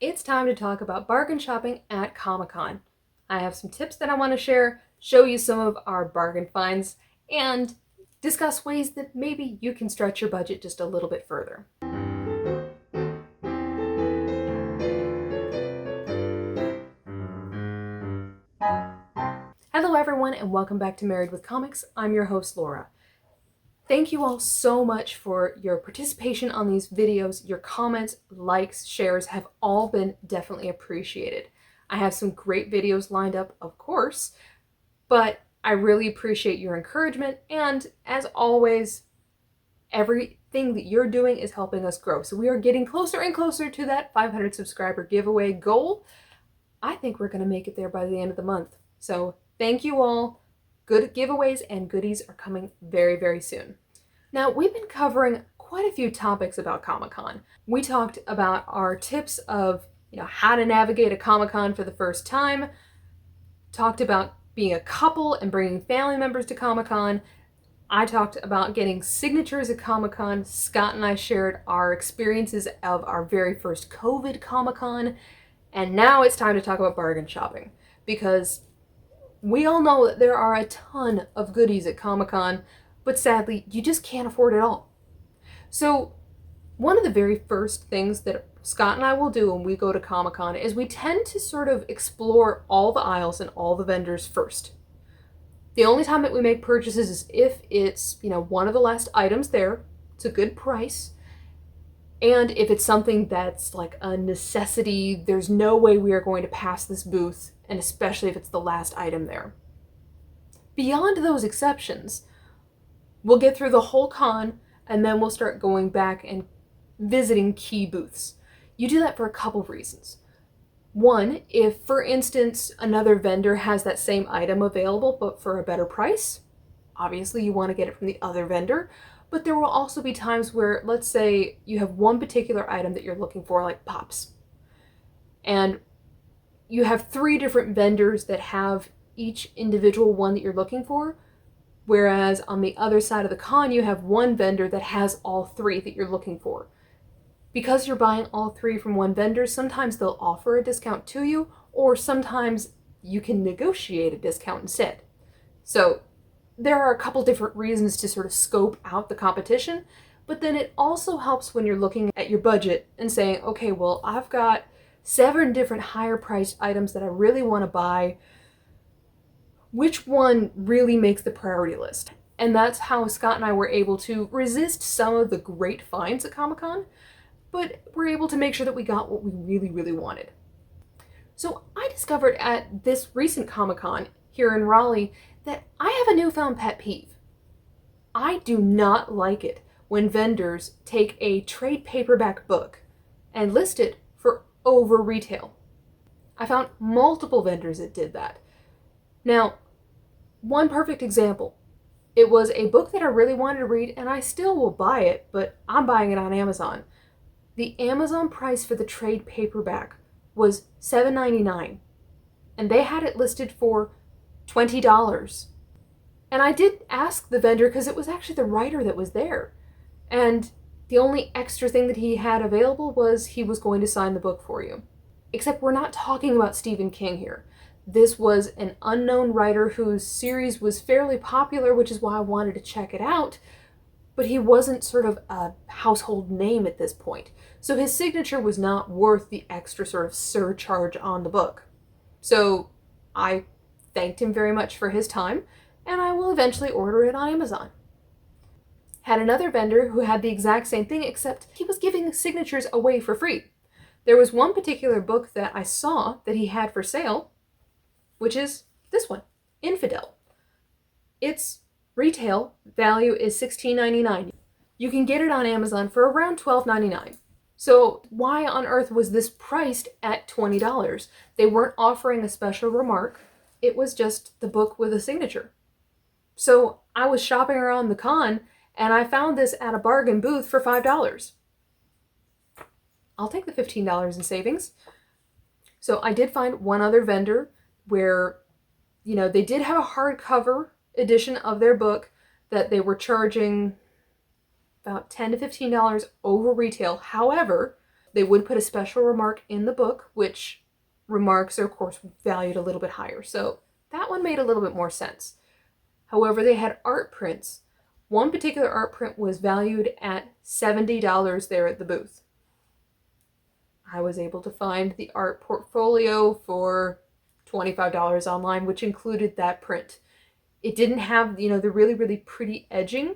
it's time to talk about bargain shopping at Comic-Con. I have some tips that I want to share, show you some of our bargain finds, and discuss ways that maybe you can stretch your budget just a little bit further. Hello everyone and welcome back to Married with Comics. I'm your host Laura. Thank you all so much for your participation on these videos. Your comments, likes, shares have all been definitely appreciated. I have some great videos lined up, of course, but I really appreciate your encouragement, and as always, everything that you're doing is helping us grow. So we are getting closer and closer to that 500 subscriber giveaway goal. I think we're going to make it there by the end of the month. So thank you all. Good giveaways and goodies are coming very, very soon. Now, we've been covering quite a few topics about Comic-Con. We talked about our tips of, how to navigate a Comic-Con for the first time, talked about being a couple and bringing family members to Comic-Con. I talked about getting signatures at Comic-Con. Scott and I shared our experiences of our very first COVID Comic-Con. And now it's time to talk about bargain shopping, because we all know that there are a ton of goodies at Comic-Con, but sadly, you just can't afford it all. So one of the very first things that Scott and I will do when we go to Comic-Con is we tend to sort of explore all the aisles and all the vendors first. The only time that we make purchases is if it's, one of the last items there, it's a good price, and if it's something that's like a necessity, there's no way we are going to pass this booth, and especially if it's the last item there. Beyond those exceptions, we'll get through the whole con, and then we'll start going back and visiting key booths. You do that for a couple of reasons. One, if, for instance, another vendor has that same item available but for a better price, obviously you want to get it from the other vendor. But there will also be times where, let's say, you have one particular item that you're looking for, like Pops, and you have 3 different vendors that have each individual one that you're looking for, whereas on the other side of the con, you have one vendor that has all 3 that you're looking for. Because you're buying all 3 from one vendor, sometimes they'll offer a discount to you, or sometimes you can negotiate a discount instead. So there are a couple different reasons to sort of scope out the competition, but then it also helps when you're looking at your budget and saying, okay, well, I've got 7 different higher priced items that I really want to buy. Which one really makes the priority list? And that's how Scott and I were able to resist some of the great finds at Comic-Con, but we're able to make sure that we got what we really, really wanted. So I discovered at this recent Comic-Con here in Raleigh that I have a newfound pet peeve. I do not like it when vendors take a trade paperback book and list it for over retail. I found multiple vendors that did that. Now, one perfect example. It was a book that I really wanted to read, and I still will buy it, but I'm buying it on Amazon. The Amazon price for the trade paperback was $7.99, and they had it listed for $20. And I did ask the vendor, because it was actually the writer that was there, and the only extra thing that he had available was he was going to sign the book for you. Except we're not talking about Stephen King here. This was an unknown writer whose series was fairly popular, which is why I wanted to check it out, but he wasn't sort of a household name at this point. So his signature was not worth the extra sort of surcharge on the book. So I thanked him very much for his time, and I will eventually order it on Amazon. Had another vendor who had the exact same thing, except he was giving signatures away for free. There was one particular book that I saw that he had for sale, which is this one, Infidel. Its retail value is $16.99. You can get it on Amazon for around $12.99. So why on earth was this priced at $20? They weren't offering a special remark. It was just the book with a signature. So I was shopping around the con, and I found this at a bargain booth for $5. I'll take the $15 in savings. So I did find one other vendor where, they did have a hardcover edition of their book that they were charging about $10 to $15 over retail. However, They would put a special remark in the book, which remarks are of course valued a little bit higher. So that one made a little bit more sense. However, they had art prints. One particular art print was valued at $70 there at the booth. I was able to find the art portfolio for $25 online, which included that print. It didn't have, the really, really pretty edging,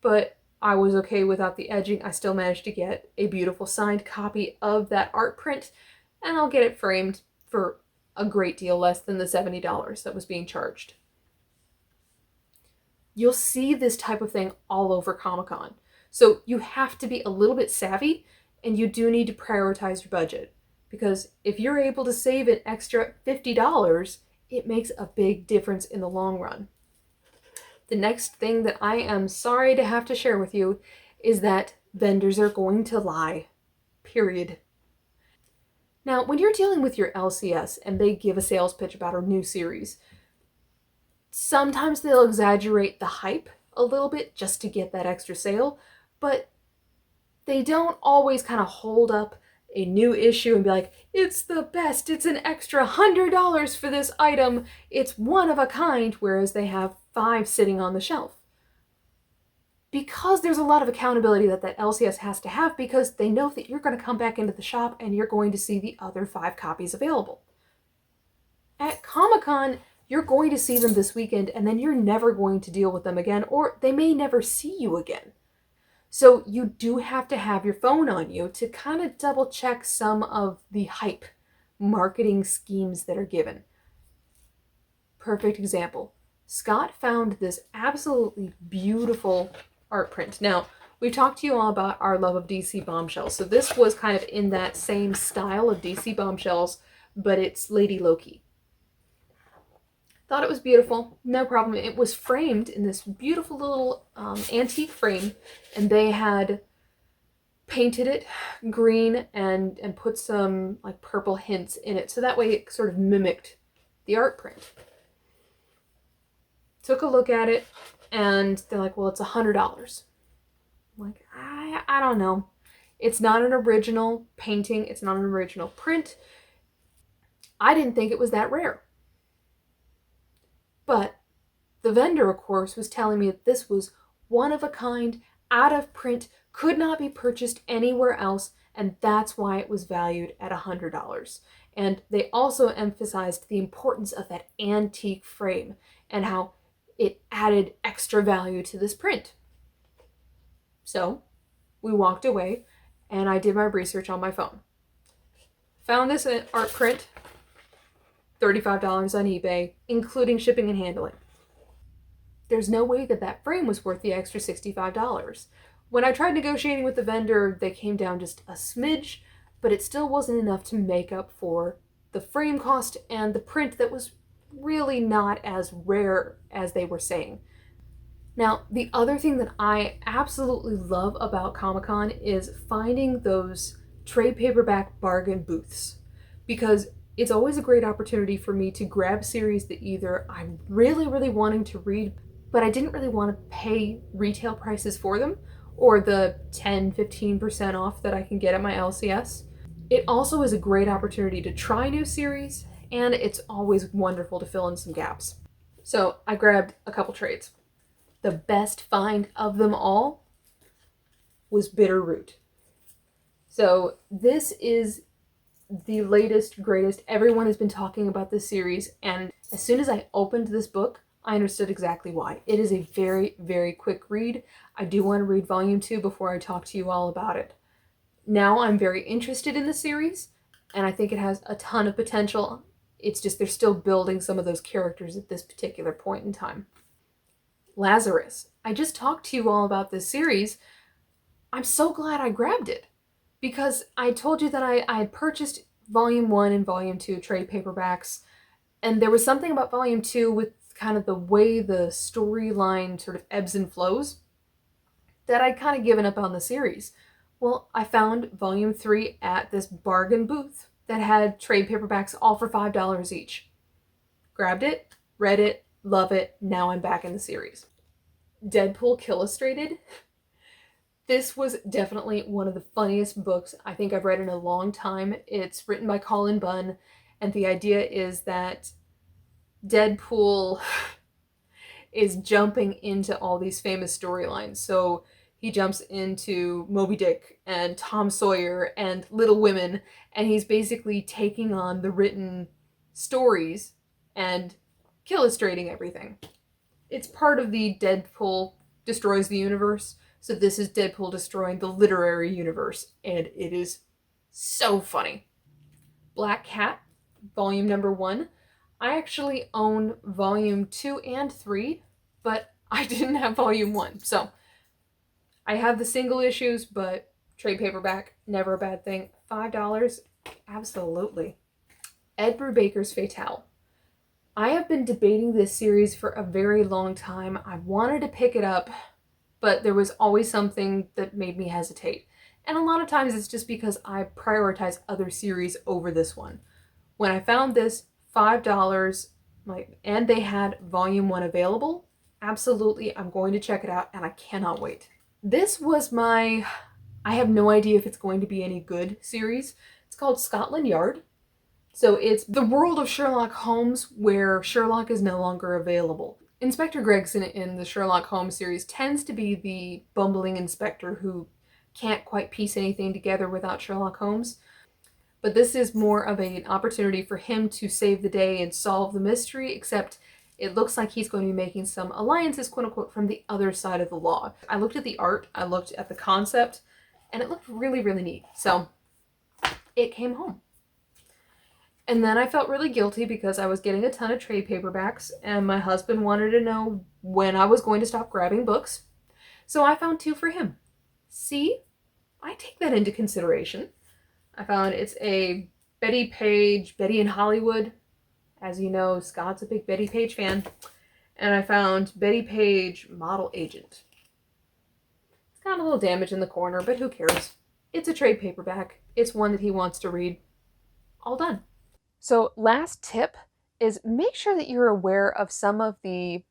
but I was okay without the edging. I still managed to get a beautiful signed copy of that art print, and I'll get it framed for a great deal less than the $70 that was being charged. You'll see this type of thing all over Comic-Con. So you have to be a little bit savvy, and you do need to prioritize your budget. Because if you're able to save an extra $50, it makes a big difference in the long run. The next thing that I am sorry to have to share with you is that vendors are going to lie. Period. Now, when you're dealing with your LCS and they give a sales pitch about a new series, sometimes they'll exaggerate the hype a little bit just to get that extra sale, but they don't always kind of hold up a new issue and be like, it's the best, it's an extra $100 for this item, it's one of a kind, whereas they have 5 sitting on the shelf. Because there's a lot of accountability that LCS has to have, because they know that you're going to come back into the shop and you're going to see the other 5 copies available. At Comic-Con, you're going to see them this weekend and then you're never going to deal with them again, or they may never see you again. So you do have to have your phone on you to kind of double check some of the hype marketing schemes that are given. Perfect example. Scott found this absolutely beautiful art print. Now, we've talked to you all about our love of DC Bombshells. So this was kind of in that same style of DC Bombshells, but it's Lady Loki. Thought it was beautiful, no problem. It was framed in this beautiful little antique frame, and they had painted it green and put some like purple hints in it, so that way it sort of mimicked the art print. Took a look at it, and they're like, well, it's $100. I'm like, I don't know. It's not an original painting. It's not an original print. I didn't think it was that rare. But the vendor, of course, was telling me that this was one of a kind, out of print, could not be purchased anywhere else, and that's why it was valued at $100. And they also emphasized the importance of that antique frame and how it added extra value to this print. So we walked away, and I did my research on my phone. Found this art print, $35 on eBay, including shipping and handling. There's no way that frame was worth the extra $65. When I tried negotiating with the vendor, they came down just a smidge, but it still wasn't enough to make up for the frame cost and the print that was really not as rare as they were saying. Now, the other thing that I absolutely love about Comic-Con is finding those trade paperback bargain booths, because it's always a great opportunity for me to grab series that either I'm really, really wanting to read, but I didn't really want to pay retail prices for them, or the 10-15% off that I can get at my LCS. It also is a great opportunity to try new series, and it's always wonderful to fill in some gaps. So I grabbed a couple trades. The best find of them all was Bitterroot. So this is the latest, greatest. Everyone has been talking about this series, and as soon as I opened this book, I understood exactly why. It is a very, very quick read. I do want to read volume 2 before I talk to you all about it. Now I'm very interested in the series, and I think it has a ton of potential. It's just they're still building some of those characters at this particular point in time. Lazarus. I just talked to you all about this series. I'm so glad I grabbed it, because I told you that I had purchased volume 1 and volume 2 trade paperbacks, and there was something about volume 2 with kind of the way the storyline sort of ebbs and flows that I'd kind of given up on the series. Well, I found volume 3 at this bargain booth that had trade paperbacks all for $5 each. Grabbed it, read it, love it, now I'm back in the series. Deadpool Killustrated. This was definitely one of the funniest books I think I've read in a long time. It's written by Colin Bunn, and the idea is that Deadpool is jumping into all these famous storylines. So he jumps into Moby Dick and Tom Sawyer and Little Women, and he's basically taking on the written stories and illustrating everything. It's part of the Deadpool destroys the universe. So this is Deadpool destroying the literary universe, and it is so funny. Black Cat, volume number 1. I actually own volume 2 and 3, but I didn't have volume 1. So I have the single issues, but trade paperback, never a bad thing. $5, absolutely. Ed Brubaker's Fatale. I have been debating this series for a very long time. I wanted to pick it up, but there was always something that made me hesitate. And a lot of times it's just because I prioritize other series over this one. When I found this, $5, and they had volume 1 available, absolutely, I'm going to check it out, and I cannot wait. This was I have no idea if it's going to be any good series. It's called Scotland Yard. So it's the world of Sherlock Holmes where Sherlock is no longer available. Inspector Gregson in the Sherlock Holmes series tends to be the bumbling inspector who can't quite piece anything together without Sherlock Holmes. But this is more of an opportunity for him to save the day and solve the mystery, except it looks like he's going to be making some alliances, quote unquote, from the other side of the law. I looked at the art, I looked at the concept, and it looked really, really neat. So it came home. And then I felt really guilty because I was getting a ton of trade paperbacks, and my husband wanted to know when I was going to stop grabbing books. So I found 2 for him. See, I take that into consideration. I found it's a Bettie Page, Bettie in Hollywood. As you know, Scott's a big Bettie Page fan. And I found Bettie Page Model Agent. It's got a little damage in the corner, but who cares? It's a trade paperback. It's one that he wants to read. All done. So last tip is make sure that you're aware of some of the,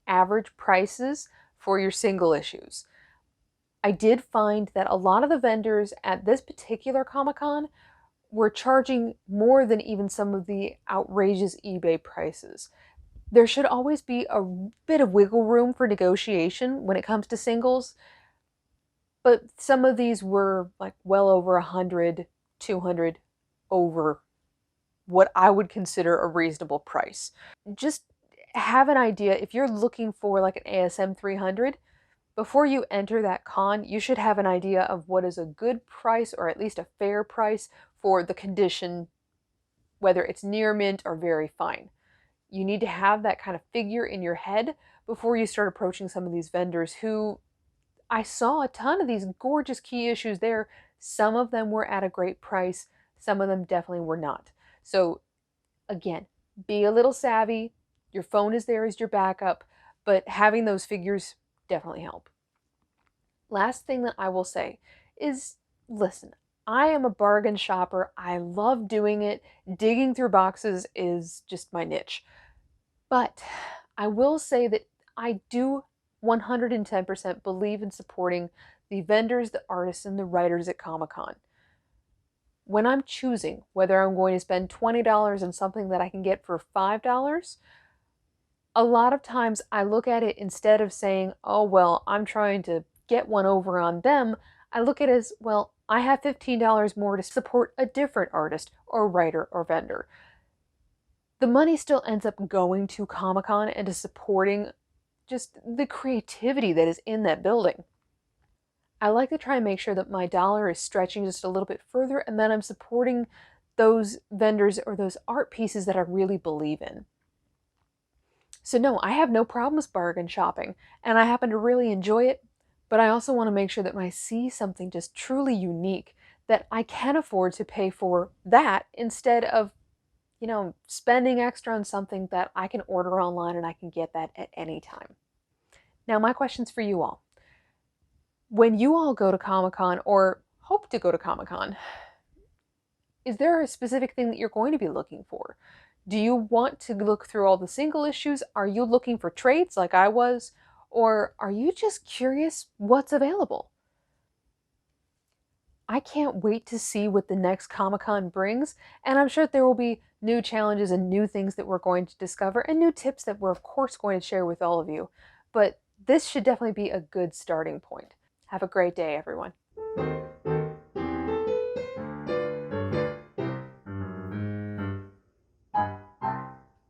average prices for your single issues. I did find that a lot of the vendors at this particular Comic-Con were charging more than even some of the outrageous eBay prices. There should always be a bit of wiggle room for negotiation when it comes to singles, but some of these were like well over 100, 200 over what I would consider a reasonable price. Just have an idea, if you're looking for like an ASM 300, before you enter that con, you should have an idea of what is a good price or at least a fair price for the condition, whether it's near mint or very fine. You need to have that kind of figure in your head before you start approaching some of these vendors who, I saw a ton of these gorgeous key issues there. Some of them were at a great price. Some of them definitely were not. So again, be a little savvy. Your phone is there as your backup, but having those figures definitely help. Last thing that I will say is, listen, I am a bargain shopper. I love doing it. Digging through boxes is just my niche. But I will say that I do 110% believe in supporting the vendors, the artists, and the writers at Comic-Con. When I'm choosing whether I'm going to spend $20 on something that I can get for $5, a lot of times I look at it, instead of saying, oh, well, I'm trying to get one over on them, I look at it as, well, I have $15 more to support a different artist or writer or vendor. The money still ends up going to Comic-Con and to supporting just the creativity that is in that building. I like to try and make sure that my dollar is stretching just a little bit further, and then I'm supporting those vendors or those art pieces that I really believe in. So no, I have no problems bargain shopping, and I happen to really enjoy it, but I also want to make sure that when I see something just truly unique, that I can afford to pay for that instead of, spending extra on something that I can order online and I can get that at any time. Now, my question's for you all. When you all go to Comic-Con or hope to go to Comic-Con, is there a specific thing that you're going to be looking for? Do you want to look through all the single issues? Are you looking for trades like I was? Or are you just curious what's available? I can't wait to see what the next Comic-Con brings, and I'm sure there will be new challenges and new things that we're going to discover and new tips that we're of course going to share with all of you. But this should definitely be a good starting point. Have a great day, everyone.